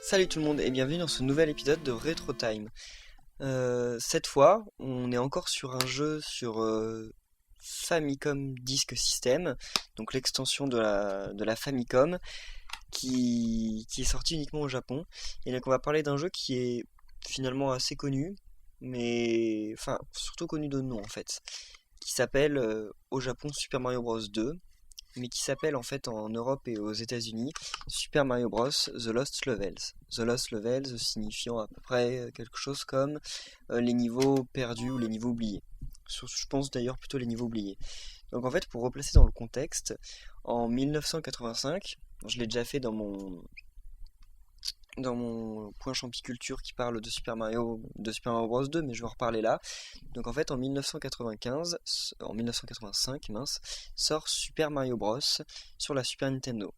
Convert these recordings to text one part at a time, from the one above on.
Salut tout le monde et bienvenue dans ce nouvel épisode de Retro Time. Cette fois, on est encore sur un jeu sur Famicom Disk System, donc l'extension de la Famicom qui est sortie uniquement au Japon. Et donc on va parler d'un jeu qui est finalement assez connu, mais enfin surtout connu de nom en fait, qui s'appelle au Japon Super Mario Bros 2, mais qui s'appelle en fait en Europe et aux États-Unis Super Mario Bros. The Lost Levels. The Lost Levels signifiant à peu près quelque chose comme les niveaux perdus ou les niveaux oubliés. Je pense d'ailleurs plutôt les niveaux oubliés. Donc en fait, pour replacer dans le contexte, en 1985, je l'ai déjà fait dans mon point champiculture qui parle de Super Mario Bros 2, mais je vais en reparler là. Donc en fait en 1985 mince, sort Super Mario Bros sur la Super Nintendo.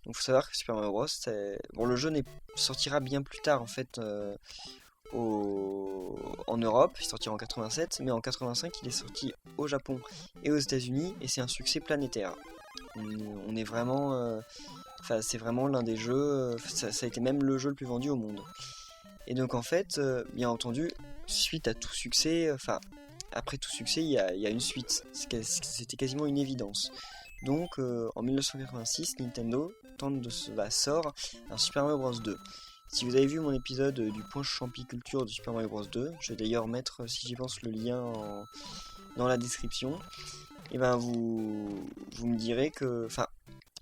Donc faut savoir que Super Mario Bros, bon, le jeu sortira bien plus tard en fait en Europe, il sortira en 87, mais en 85 il est sorti au Japon et aux États-Unis et c'est un succès planétaire. On est vraiment enfin, c'est vraiment l'un des jeux, ça a été même le jeu le plus vendu au monde. Et donc en fait, bien entendu, suite à tout succès, enfin, après tout succès, il y a une suite. C'était quasiment une évidence. Donc en 1986, Nintendo sort un Super Mario Bros 2. Si vous avez vu mon épisode du point champiculture de Super Mario Bros 2, je vais d'ailleurs mettre, si j'y pense, le lien dans la description, et ben vous me direz que, enfin,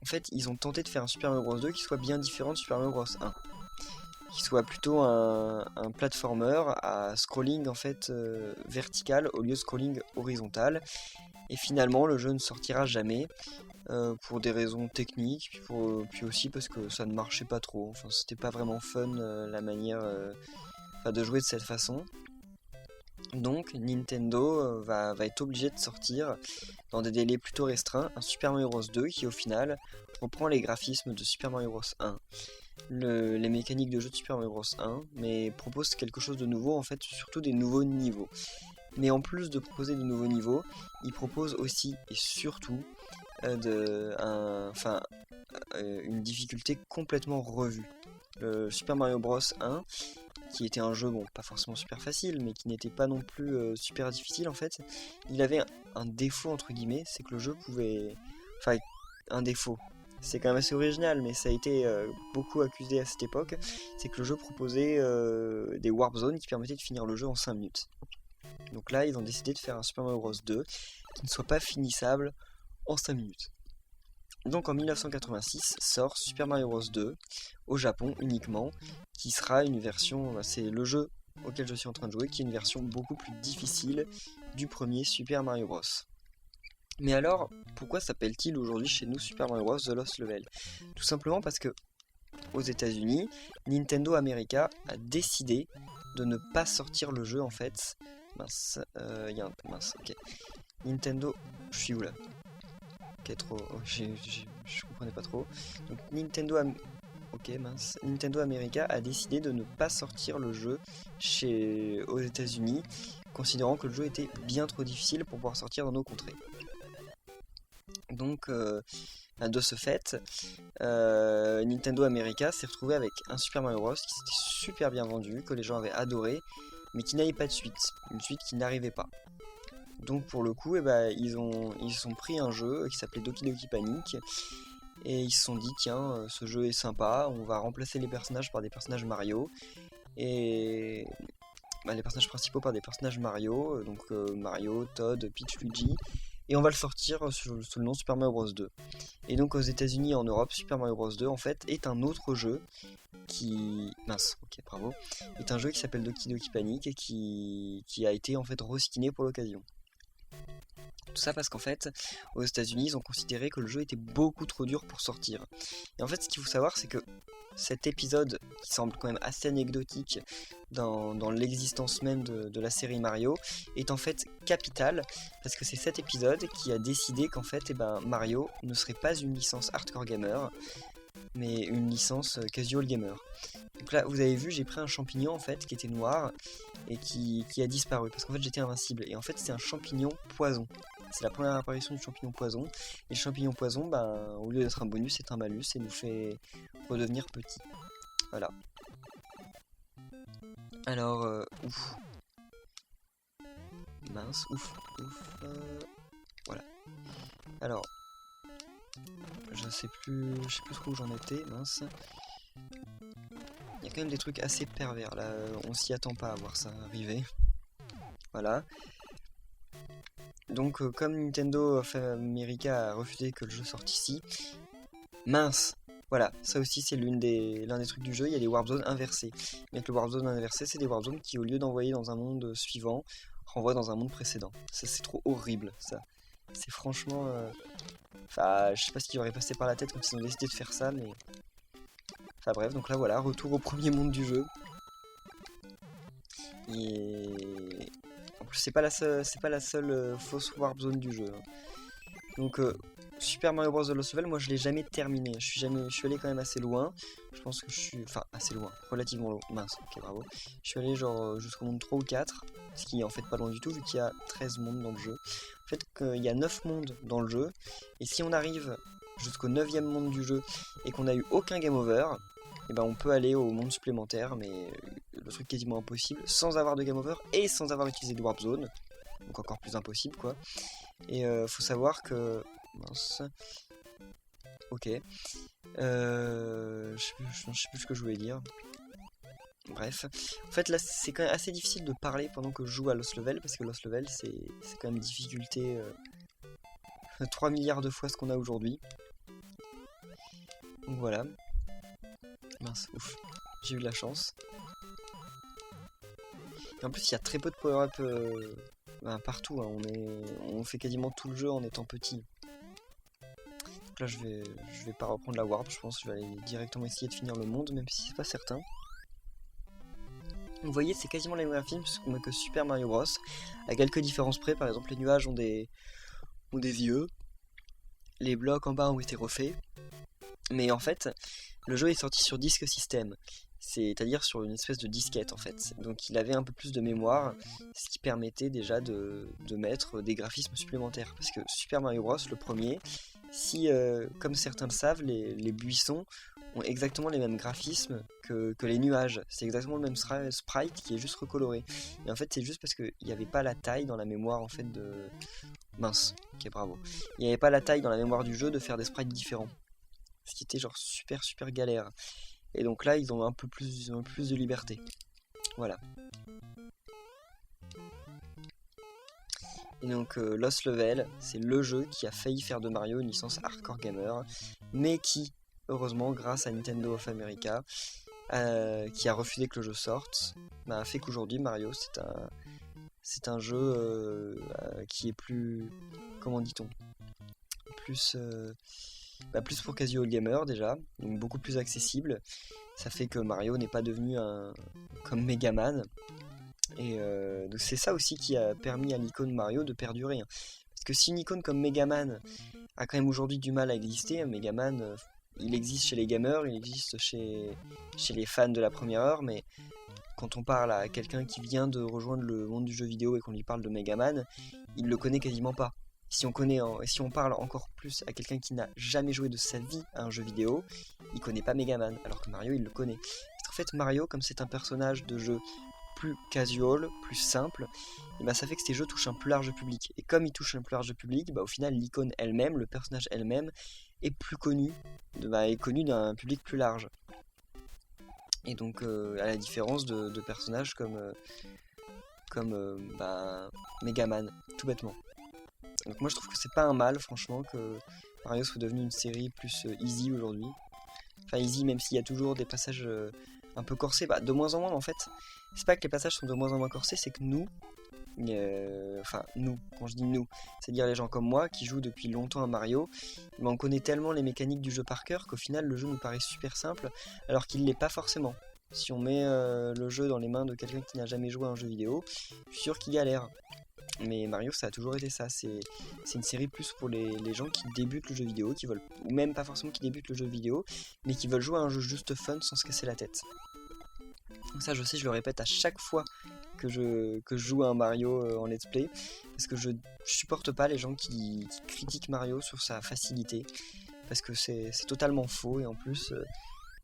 en fait, ils ont tenté de faire un Super Mario Bros 2 qui soit bien différent de Super Mario Bros 1. Qui soit plutôt un platformer à scrolling en fait vertical au lieu de scrolling horizontal. Et finalement, le jeu ne sortira jamais pour des raisons techniques, puis aussi parce que ça ne marchait pas trop. Enfin, c'était pas vraiment fun la manière de jouer de cette façon. Donc Nintendo va être obligé de sortir dans des délais plutôt restreints un Super Mario Bros 2 qui au final reprend les graphismes de Super Mario Bros 1, les mécaniques de jeu de Super Mario Bros 1, mais propose quelque chose de nouveau, en fait surtout des nouveaux niveaux. Mais en plus de proposer des nouveaux niveaux, il propose aussi et surtout une difficulté complètement revue. Le Super Mario Bros 1, qui était un jeu, bon, pas forcément super facile, mais qui n'était pas non plus super difficile en fait, il avait un défaut entre guillemets, c'est que le jeu pouvait... Enfin, un défaut. C'est quand même assez original, mais ça a été beaucoup accusé à cette époque, c'est que le jeu proposait des warp zones qui permettaient de finir le jeu en 5 minutes. Donc là, ils ont décidé de faire un Super Mario Bros 2 qui ne soit pas finissable en 5 minutes. Donc en 1986 sort Super Mario Bros 2 au Japon uniquement, qui sera une version, c'est le jeu auquel je suis en train de jouer, qui est une version beaucoup plus difficile du premier Super Mario Bros. Mais alors, pourquoi s'appelle-t-il aujourd'hui chez nous Super Mario Bros The Lost Level? Tout simplement parce que aux États-Unis, Nintendo America a décidé de ne pas sortir le jeu en fait. Mince, il y a un mince, ok. Nintendo, je suis où là? Ok, trop. Je comprenais pas trop. Donc Nintendo America a décidé de ne pas sortir le jeu aux États-Unis, considérant que le jeu était bien trop difficile pour pouvoir sortir dans nos contrées. Donc, de ce fait, Nintendo America s'est retrouvé avec un Super Mario Bros qui s'était super bien vendu, que les gens avaient adoré, mais qui n'avait pas de suite, une suite qui n'arrivait pas. Donc pour le coup, ils ont pris un jeu qui s'appelait Doki Doki Panic et ils se sont dit tiens, ce jeu est sympa, on va remplacer les personnages par des personnages Mario et les personnages principaux par des personnages Mario, donc Mario, Toad, Peach, Luigi, et on va le sortir sous le nom Super Mario Bros 2. Et donc aux États-Unis et en Europe, Super Mario Bros 2 en fait est un autre jeu est un jeu qui s'appelle Doki Doki Panic et qui a été en fait reskiné pour l'occasion. Tout ça parce qu'en fait, aux États-Unis, ils ont considéré que le jeu était beaucoup trop dur pour sortir. Et en fait, ce qu'il faut savoir, c'est que cet épisode, qui semble quand même assez anecdotique dans l'existence même de la série Mario, est en fait capital, parce que c'est cet épisode qui a décidé qu'en fait, Mario ne serait pas une licence hardcore gamer, mais une licence casual gamer. Donc là, vous avez vu, j'ai pris un champignon en fait qui était noir et qui a disparu parce qu'en fait j'étais invincible. Et en fait, c'est un champignon poison. C'est la première apparition du champignon poison. Et le champignon poison, au lieu d'être un bonus, c'est un malus et nous fait redevenir petit. Voilà. Alors, ouf. Mince, ouf. Voilà. Alors, je sais plus trop où j'en étais, mince. Il y a quand même des trucs assez pervers là, on s'y attend pas à voir ça arriver. Voilà. Donc comme Nintendo of America a refusé que le jeu sorte ici, mince. Voilà, ça aussi c'est l'un des trucs du jeu, il y a des warp zones inversées. Mais avec le warp zone inversé, c'est des warp zones qui au lieu d'envoyer dans un monde suivant, renvoient dans un monde précédent. Ça c'est trop horrible ça. C'est franchement... Enfin, je sais pas ce qui aurait passé par la tête quand ils ont décidé de faire ça, mais... Enfin bref, donc là voilà, retour au premier monde du jeu. Et... En plus c'est pas la seule fausse warp zone du jeu. Donc Super Mario Bros. The Lost Level, moi je l'ai jamais terminé. Je suis allé quand même assez loin. Je pense que je suis... Enfin, assez loin. Relativement loin. Mince, ok, bravo. Je suis allé genre jusqu'au monde 3 ou 4. Ce qui est en fait pas loin du tout, vu qu'il y a 13 mondes dans le jeu. En fait, il y a 9 mondes dans le jeu. Et si on arrive jusqu'au 9e monde du jeu et qu'on a eu aucun game over, et ben on peut aller au monde supplémentaire, mais le truc quasiment impossible, sans avoir de game over et sans avoir utilisé de warp zone. Donc encore plus impossible quoi. Et faut savoir que... Mince. Ok. Je sais plus ce que je voulais dire. Bref. En fait là c'est quand même assez difficile de parler pendant que je joue à Lost Level, parce que Lost Level c'est quand même difficulté 3 milliards de fois ce qu'on a aujourd'hui. Donc voilà. Mince, ouf. J'ai eu de la chance. Et en plus il y a très peu de power-up partout, hein. On fait quasiment tout le jeu en étant petit. Donc là je vais pas reprendre la warp, je pense que je vais aller directement essayer de finir le monde, même si c'est pas certain. Vous voyez, c'est quasiment les mêmes graphismes que Super Mario Bros. À quelques différences près, par exemple les nuages ont des yeux, les blocs en bas ont été refaits, mais en fait le jeu est sorti sur disque système, c'est-à-dire sur une espèce de disquette en fait. Donc il avait un peu plus de mémoire, ce qui permettait déjà de mettre des graphismes supplémentaires. Parce que Super Mario Bros, le premier, si, comme certains le savent, les buissons ont exactement les mêmes graphismes que les nuages. C'est exactement le même sprite qui est juste recoloré. Et en fait c'est juste parce qu'il n'y avait pas la taille dans la mémoire en fait de... Mince, ok bravo. Il n'y avait pas la taille dans la mémoire du jeu de faire des sprites différents. Ce qui était genre super galère. Et donc là, ils ont un peu plus de liberté. Voilà. Et donc Lost Level, c'est le jeu qui a failli faire de Mario une licence hardcore gamer, mais qui, heureusement, grâce à Nintendo of America, qui a refusé que le jeu sorte, a fait qu'aujourd'hui Mario c'est un jeu qui est plus... Comment dit-on ? Plus pour casual gamer déjà, donc beaucoup plus accessible. Ça fait que Mario n'est pas devenu comme Megaman. Et donc c'est ça aussi qui a permis à l'icône Mario de perdurer. Parce que si une icône comme Megaman a quand même aujourd'hui du mal à exister, Megaman, il existe chez les gamers, il existe chez les fans de la première heure, mais quand on parle à quelqu'un qui vient de rejoindre le monde du jeu vidéo et qu'on lui parle de Megaman, il le connaît quasiment pas. Si on parle encore plus à quelqu'un qui n'a jamais joué de sa vie à un jeu vidéo, il connaît pas Megaman, alors que Mario il le connaît. Parce qu'en fait Mario, comme c'est un personnage de jeu plus casual, plus simple, et ben ça fait que ces jeux touchent un plus large public. Et comme ils touchent un plus large public, au final l'icône elle-même, le personnage elle-même, est plus connu, est connu d'un public plus large. Et donc à la différence de personnages comme Megaman, tout bêtement. Donc moi je trouve que c'est pas un mal franchement que Mario soit devenu une série plus easy aujourd'hui. Enfin easy même s'il y a toujours des passages un peu corsés, de moins en moins en fait. C'est pas que les passages sont de moins en moins corsés, c'est que nous, quand je dis nous, c'est-à-dire les gens comme moi qui jouent depuis longtemps à Mario, on connaît tellement les mécaniques du jeu par cœur qu'au final le jeu nous paraît super simple alors qu'il l'est pas forcément. Si on met le jeu dans les mains de quelqu'un qui n'a jamais joué à un jeu vidéo, je suis sûr qu'il galère. Mais Mario ça a toujours été ça, c'est une série plus pour les gens qui débutent le jeu vidéo, qui veulent, ou même pas forcément qui débutent le jeu vidéo, mais qui veulent jouer à un jeu juste fun sans se casser la tête. Donc ça je sais, je le répète à chaque fois que je joue à un Mario en let's play, parce que je supporte pas les gens qui critiquent Mario sur sa facilité, parce que c'est totalement faux, et en plus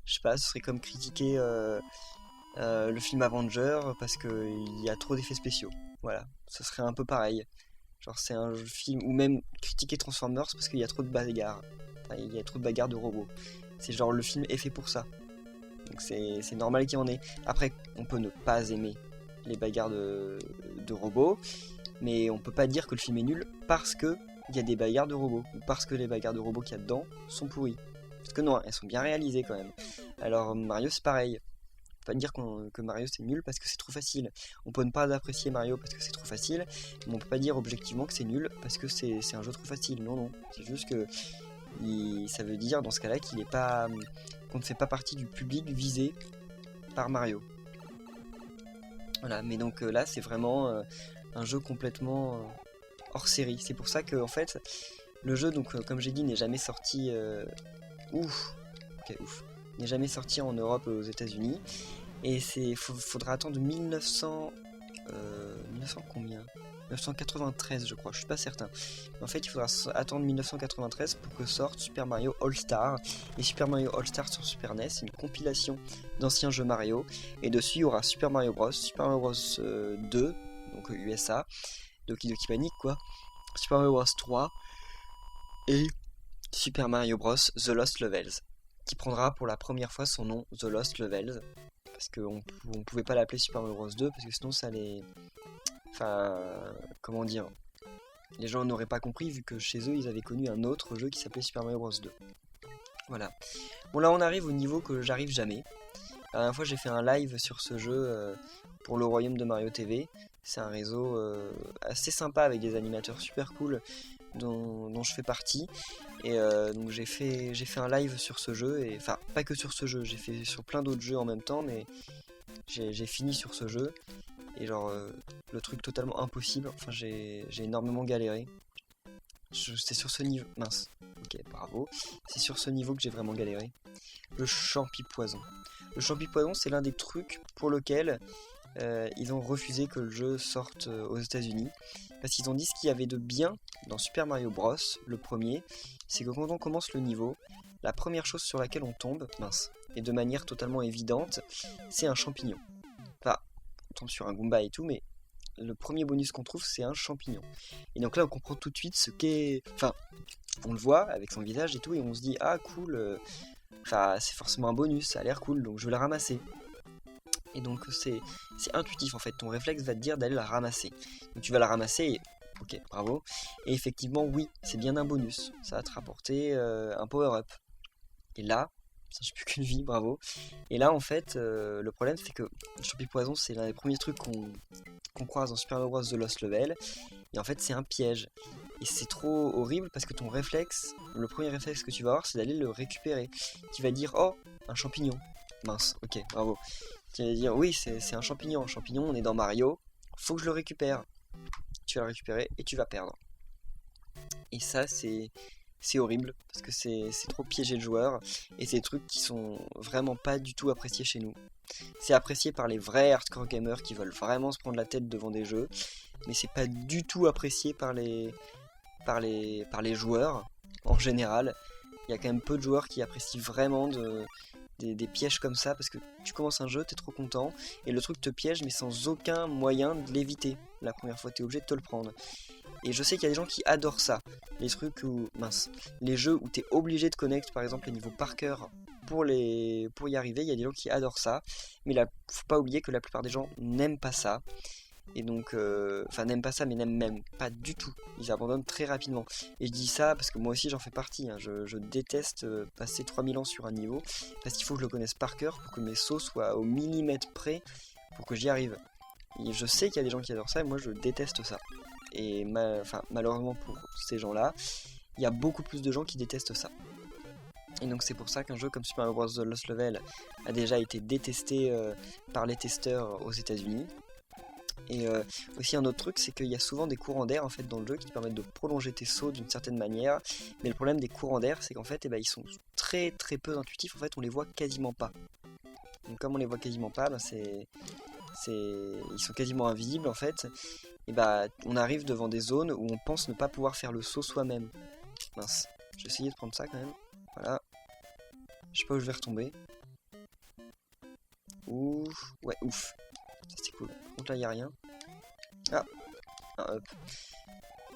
Je sais pas, ce serait comme critiquer le film Avenger parce qu'il y a trop d'effets spéciaux. Voilà, ce serait un peu pareil. Genre c'est un film, ou même critiquer Transformers parce qu'il y a trop de bagarres. Enfin, il y a trop de bagarres de robots. C'est genre le film est fait pour ça. Donc c'est normal qu'il y en ait. Après, on peut ne pas aimer les bagarres de robots, mais on peut pas dire que le film est nul parce que il y a des bagarres de robots, ou parce que les bagarres de robots qu'il y a dedans sont pourries. Parce que non, elles sont bien réalisées quand même. Alors Mario c'est pareil. On peut pas dire que Mario c'est nul parce que c'est trop facile. On peut ne pas apprécier Mario parce que c'est trop facile, mais on peut pas dire objectivement que c'est nul parce que c'est un jeu trop facile. Non, non. C'est juste que ça veut dire dans ce cas-là qu'il est pas, qu'on ne fait pas partie du public visé par Mario. Voilà, mais donc là c'est vraiment un jeu complètement hors série. C'est pour ça que en fait le jeu, donc comme j'ai dit, n'est jamais sorti n'est jamais sorti en Europe et aux États-Unis. Et faudra attendre 1900 combien 1993 je crois, je suis pas certain. Mais en fait il faudra attendre 1993 pour que sorte Super Mario All-Star. Et Super Mario All-Star sur Super NES, c'est une compilation d'anciens jeux Mario. Et dessus il y aura Super Mario Bros, Super Mario Bros 2, donc USA, Doki Doki Panic quoi, Super Mario Bros 3 et Super Mario Bros The Lost Levels, qui prendra pour la première fois son nom The Lost Levels. Parce qu'on pouvait pas l'appeler Super Mario Bros 2 parce que sinon ça les... Enfin, comment dire, les gens n'auraient pas compris vu que chez eux ils avaient connu un autre jeu qui s'appelait Super Mario Bros 2. Voilà. Bon là on arrive au niveau que j'arrive jamais. La dernière fois j'ai fait un live sur ce jeu pour le Royaume de Mario TV. C'est un réseau assez sympa avec des animateurs super cool dont je fais partie. Et donc j'ai fait un live sur ce jeu, et enfin pas que sur ce jeu, j'ai fait sur plein d'autres jeux en même temps, mais j'ai fini sur ce jeu. Et genre le truc totalement impossible, enfin j'ai énormément galéré. C'est sur ce niveau, mince, ok bravo, c'est sur ce niveau que j'ai vraiment galéré. Le champi-poison. Le champi-poison c'est l'un des trucs pour lequel ils ont refusé que le jeu sorte aux États-Unis. Parce qu'ils ont dit ce qu'il y avait de bien dans Super Mario Bros, le premier, c'est que quand on commence le niveau, la première chose sur laquelle on tombe, mince, et de manière totalement évidente, c'est un champignon. Enfin, on tombe sur un Goomba et tout, mais le premier bonus qu'on trouve, c'est un champignon. Et donc là, on comprend tout de suite ce qu'est... Enfin, on le voit avec son visage et tout, et on se dit, ah cool, enfin, c'est forcément un bonus, ça a l'air cool, donc je vais la ramasser. Et donc c'est intuitif en fait, ton réflexe va te dire d'aller la ramasser. Donc tu vas la ramasser et ok, bravo. Et effectivement oui, c'est bien un bonus, ça va te rapporter un power-up. Et là, ça j'ai plus qu'une vie, bravo. Et là en fait, le problème c'est que le champi-poison c'est l'un des premiers trucs qu'on croise dans Super Mario Bros The Lost Level. Et en fait c'est un piège. Et c'est trop horrible parce que ton réflexe, le premier réflexe que tu vas avoir c'est d'aller le récupérer. Tu vas dire oh, un champignon. Mince, ok, bravo. Tu vas dire oui c'est un champignon, on est dans Mario, faut que je le récupère. Tu vas le récupérer et tu vas perdre. Et ça c'est horrible parce que c'est trop piéger le joueur et c'est des trucs qui sont vraiment pas du tout appréciés chez nous. C'est apprécié par les vrais hardcore gamers qui veulent vraiment se prendre la tête devant des jeux, mais c'est pas du tout apprécié par les joueurs en général. Il y a quand même peu de joueurs qui apprécient vraiment des pièges comme ça, parce que tu commences un jeu, t'es trop content, et le truc te piège, mais sans aucun moyen de l'éviter. La première fois, t'es obligé de te le prendre. Et je sais qu'il y a des gens qui adorent ça. Les trucs où, mince, les jeux où t'es obligé de connecter, par exemple, les niveaux par cœur pour y arriver, il y a des gens qui adorent ça. Mais là, faut pas oublier que la plupart des gens n'aiment pas ça. Et donc, enfin n'aiment pas ça, mais n'aiment même pas du tout. Ils abandonnent très rapidement. Et je dis ça parce que moi aussi j'en fais partie. Hein. Je déteste passer 3000 ans sur un niveau, parce qu'il faut que je le connaisse par cœur pour que mes sauts soient au millimètre près pour que j'y arrive. Et je sais qu'il y a des gens qui adorent ça, et moi je déteste ça. Et malheureusement pour ces gens-là, il y a beaucoup plus de gens qui détestent ça. Et donc c'est pour ça qu'un jeu comme Super Mario Bros. The Lost Level a déjà été détesté par les testeurs aux États-Unis. Et aussi un autre truc, c'est qu'il y a souvent des courants d'air en fait dans le jeu qui te permettent de prolonger tes sauts d'une certaine manière. Mais le problème des courants d'air, c'est qu'en fait ils sont très très peu intuitifs, en fait on les voit quasiment pas. Donc comme on les voit quasiment pas, ils sont quasiment invisibles en fait. Et on arrive devant des zones où on pense ne pas pouvoir faire le saut soi-même. Mince, je vais essayer de prendre ça quand même. Voilà. Je sais pas où je vais retomber. Ouf. Ouais, ouf. Ça c'est cool. Par contre là il n'y a rien. Ah, hop.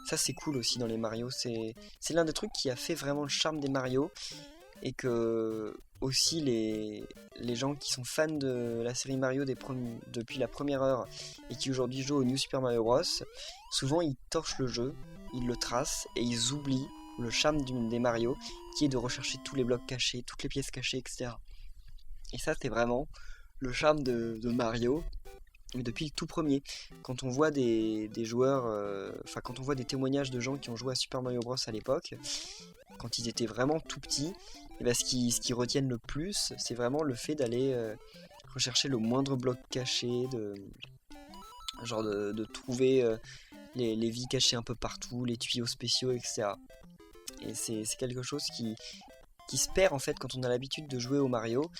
Ça c'est cool aussi dans les Mario. C'est l'un des trucs qui a fait vraiment le charme des Mario. Et que aussi les gens qui sont fans de la série Mario depuis la première heure et qui aujourd'hui jouent au New Super Mario Bros, souvent ils torchent le jeu, ils le tracent et ils oublient le charme des Mario qui est de rechercher tous les blocs cachés, toutes les pièces cachées, etc. Et ça c'est vraiment le charme de Mario. Mais depuis le tout premier, quand on voit des joueurs, enfin quand on voit des témoignages de gens qui ont joué à Super Mario Bros à l'époque, quand ils étaient vraiment tout petits, et ben ce qui retiennent le plus, c'est vraiment le fait d'aller rechercher le moindre bloc caché, de trouver les vies cachées un peu partout, les tuyaux spéciaux, etc. Et c'est quelque chose qui se perd en fait quand on a l'habitude de jouer au Mario,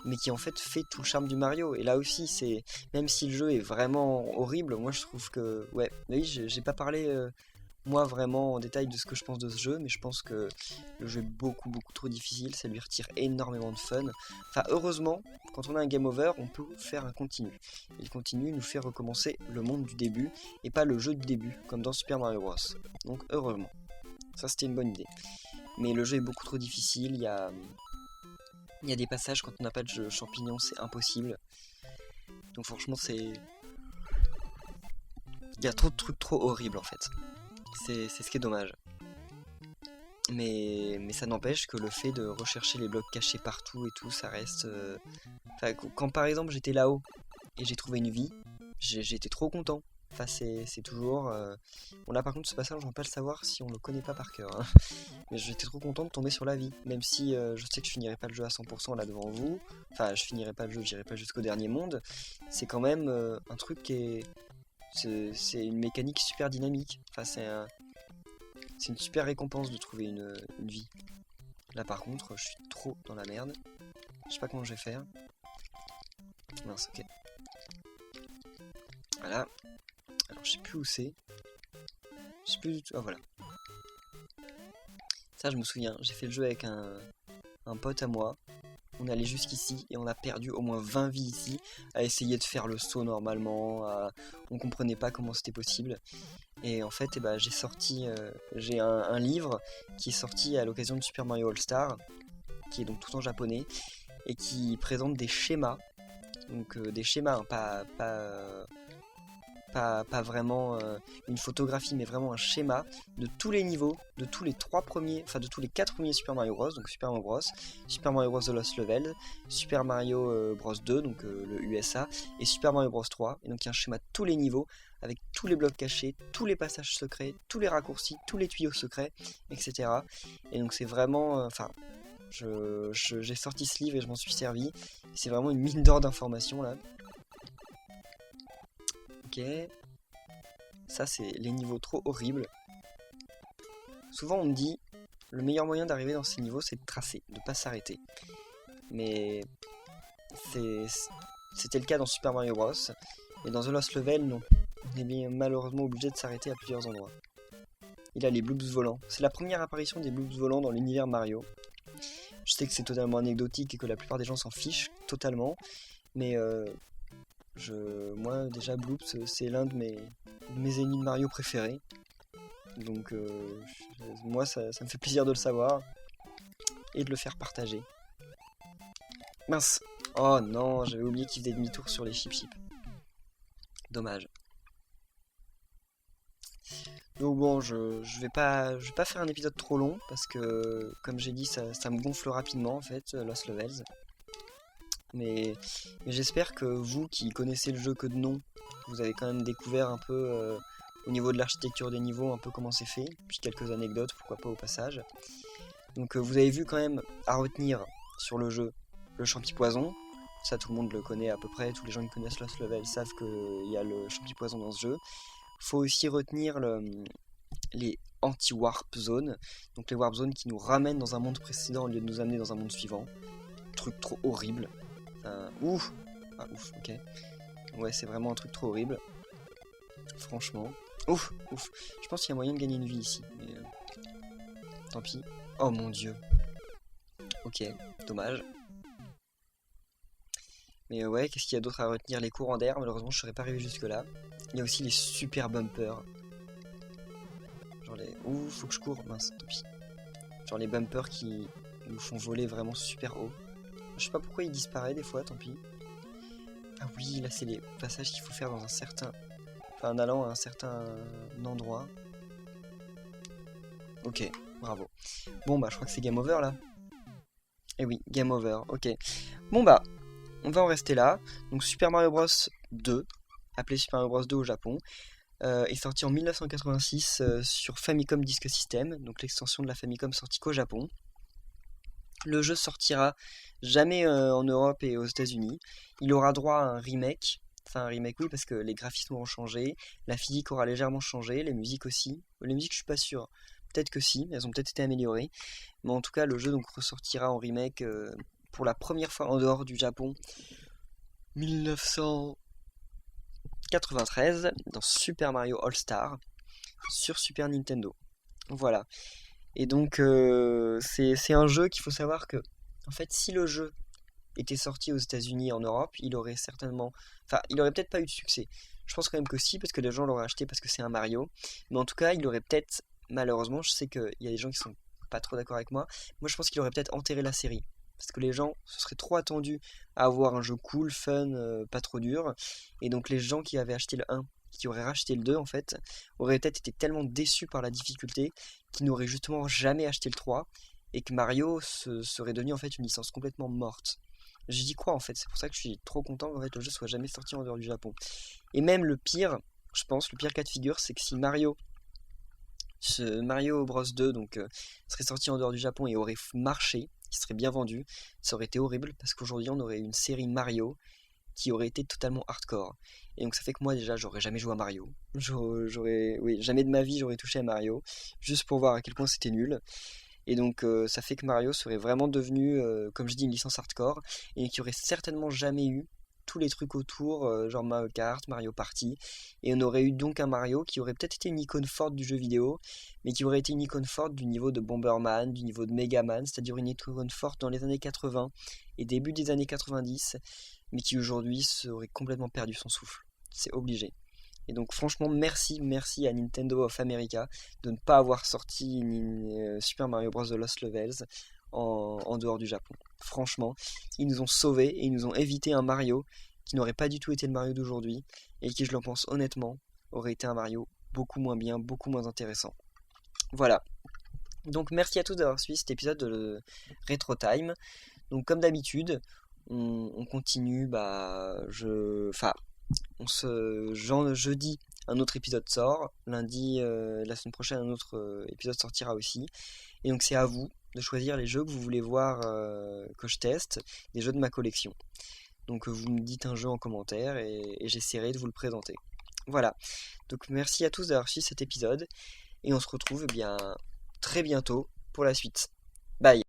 mais qui en fait tout le charme du Mario. Et là aussi, même si le jeu est vraiment horrible, moi je trouve que ouais, oui, j'ai pas parlé moi vraiment en détail de ce que je pense de ce jeu, mais je pense que le jeu est beaucoup trop difficile, ça lui retire énormément de fun. Enfin heureusement, quand on a un game over, on peut faire un continu. Et le continu nous fait recommencer le monde du début et pas le jeu du début comme dans Super Mario Bros. Donc heureusement, ça c'était une bonne idée. Mais le jeu est beaucoup trop difficile, il y a des passages quand on n'a pas de champignons, c'est impossible. Donc franchement il y a trop de trucs trop horribles en fait. C'est ce qui est dommage. Mais ça n'empêche que le fait de rechercher les blocs cachés partout et tout, ça reste... quand par exemple j'étais là-haut et j'ai trouvé une vie, j'étais trop content. Enfin c'est toujours... Bon là par contre ce passage on va pas le savoir si on le connaît pas par cœur. Hein. Mais j'étais trop content de tomber sur la vie. Même si je sais que je finirai pas le jeu à 100% là devant vous. Enfin je finirai pas le jeu, j'irai pas jusqu'au dernier monde. C'est quand même un truc qui est... C'est une mécanique super dynamique. Enfin c'est une super récompense de trouver une vie. Là par contre, je suis trop dans la merde. Je sais pas comment je vais faire. Mince, ok. Voilà. Alors je sais plus où c'est. Je sais plus du tout. Ah voilà. Ça je me souviens, j'ai fait le jeu avec un pote à moi. On allait jusqu'ici et on a perdu au moins 20 vies ici à essayer de faire le saut normalement. On comprenait pas comment c'était possible. Et en fait, j'ai un livre qui est sorti à l'occasion de Super Mario All-Star, qui est donc tout en japonais, et qui présente des schémas. Donc des schémas, hein, pas vraiment une photographie, mais vraiment un schéma de tous les niveaux, de tous les 4 premiers Super Mario Bros. Donc Super Mario Bros, Super Mario Bros. The Lost Level, Super Mario Bros 2, donc le USA, et Super Mario Bros 3. Et donc il y a un schéma de tous les niveaux, avec tous les blocs cachés, tous les passages secrets, tous les raccourcis, tous les tuyaux secrets, etc. Et donc c'est vraiment... j'ai sorti ce livre et je m'en suis servi. C'est vraiment une mine d'or d'informations là. Ok. Ça c'est les niveaux trop horribles. Souvent on me dit le meilleur moyen d'arriver dans ces niveaux c'est de tracer, de pas s'arrêter. Mais c'était le cas dans Super Mario Bros. Et dans The Lost Level non. On est bien malheureusement obligé de s'arrêter à plusieurs endroits. Il a les bloops volants. C'est la première apparition des bloops volants dans l'univers Mario. Je sais que c'est totalement anecdotique et que la plupart des gens s'en fichent totalement. Mais moi déjà Bloops c'est l'un de mes ennemis de Mario préférés. Donc moi ça me fait plaisir de le savoir. Et de le faire partager. Mince. Oh non, j'avais oublié qu'il faisait demi-tour sur les chip. Dommage. Donc bon, je vais pas faire un épisode trop long parce que comme j'ai dit ça me gonfle rapidement en fait, Lost Levels. Mais j'espère que vous qui connaissez le jeu que de nom, vous avez quand même découvert un peu au niveau de l'architecture des niveaux un peu comment c'est fait, puis quelques anecdotes, pourquoi pas au passage. Donc vous avez vu quand même à retenir sur le jeu le champi poison. Ça tout le monde le connaît à peu près, tous les gens qui connaissent Lost Level savent qu'il y a le champi poison dans ce jeu. Faut aussi retenir les anti-warp zones, donc les warp zones qui nous ramènent dans un monde précédent au lieu de nous amener dans un monde suivant. Truc trop horrible. Ouf, ok. Ouais, c'est vraiment un truc trop horrible. Franchement. Ouf. Je pense qu'il y a moyen de gagner une vie ici. Mais tant pis. Oh mon dieu. Ok, dommage. Mais ouais, qu'est-ce qu'il y a d'autre à retenir? Les courants d'air, malheureusement je serais pas arrivé jusque là. Il y a aussi les super bumpers. Genre les... Ouh, faut que je cours, mince, tant pis. Genre les bumpers qui nous font voler vraiment super haut. Je sais pas pourquoi il disparaît des fois, tant pis. Ah oui, là c'est les passages qu'il faut faire dans un certain... Enfin, en allant à un certain endroit. Ok, bravo. Bon bah je crois que c'est game over là. Eh oui, game over, ok. Bon bah, on va en rester là. Donc Super Mario Bros 2, appelé Super Mario Bros 2 au Japon, est sorti en 1986 sur Famicom Disk System, donc l'extension de la Famicom sortie qu'au Japon. Le jeu sortira jamais en Europe et aux États-Unis. Il aura droit à un remake. Enfin, un remake, oui, parce que les graphismes auront changé, la physique aura légèrement changé, les musiques aussi. Les musiques, je suis pas sûr. Peut-être que si, elles ont peut-être été améliorées. Mais en tout cas, le jeu donc ressortira en remake pour la première fois en dehors du Japon. 1993 dans Super Mario All-Star sur Super Nintendo. Voilà. Et donc c'est un jeu qu'il faut savoir que en fait si le jeu était sorti aux États-Unis et en Europe, il aurait certainement enfin il aurait peut-être pas eu de succès. Je pense quand même que si parce que les gens l'auraient acheté parce que c'est un Mario, mais en tout cas, il aurait peut-être malheureusement, je sais qu'il y a des gens qui sont pas trop d'accord avec moi. Moi, je pense qu'il aurait peut-être enterré la série. Parce que les gens se seraient trop attendus à avoir un jeu cool, fun, pas trop dur. Et donc les gens qui avaient acheté le 1, qui auraient racheté le 2 en fait, auraient peut-être été tellement déçus par la difficulté qu'ils n'auraient justement jamais acheté le 3. Et que Mario serait devenu en fait une licence complètement morte. J'y crois en fait, c'est pour ça que je suis trop content qu'en fait le jeu soit jamais sorti en dehors du Japon. Et même le pire, je pense, le pire cas de figure, c'est que si ce Mario Bros 2 donc, serait sorti en dehors du Japon et aurait marché, qui serait bien vendu, ça aurait été horrible parce qu'aujourd'hui on aurait une série Mario qui aurait été totalement hardcore. Et donc ça fait que moi déjà j'aurais jamais joué à Mario. Oui, jamais de ma vie j'aurais touché à Mario, juste pour voir à quel point c'était nul. Et donc ça fait que Mario serait vraiment devenu, comme je dis, une licence hardcore, et qui aurait certainement jamais eu tous les trucs autour, genre Mario Kart, Mario Party, et on aurait eu donc un Mario qui aurait peut-être été une icône forte du jeu vidéo, mais qui aurait été une icône forte du niveau de Bomberman, du niveau de Megaman, c'est-à-dire une icône forte dans les années 80 et début des années 90, mais qui aujourd'hui serait complètement perdu son souffle. C'est obligé. Et donc franchement merci à Nintendo of America de ne pas avoir sorti Super Mario Bros. The Lost Levels en dehors du Japon. Franchement, ils nous ont sauvés et ils nous ont évité un Mario qui n'aurait pas du tout été le Mario d'aujourd'hui et qui, je le pense honnêtement, aurait été un Mario beaucoup moins bien, beaucoup moins intéressant. Voilà. Donc merci à tous d'avoir suivi cet épisode de Retro Time. Donc comme d'habitude, on continue, jeudi, un autre épisode sort. Lundi, la semaine prochaine, un autre épisode sortira aussi. Et donc c'est à vous de choisir les jeux que vous voulez voir que je teste, des jeux de ma collection. Donc vous me dites un jeu en commentaire et j'essaierai de vous le présenter. Voilà. Donc merci à tous d'avoir suivi cet épisode. Et on se retrouve très bientôt pour la suite. Bye.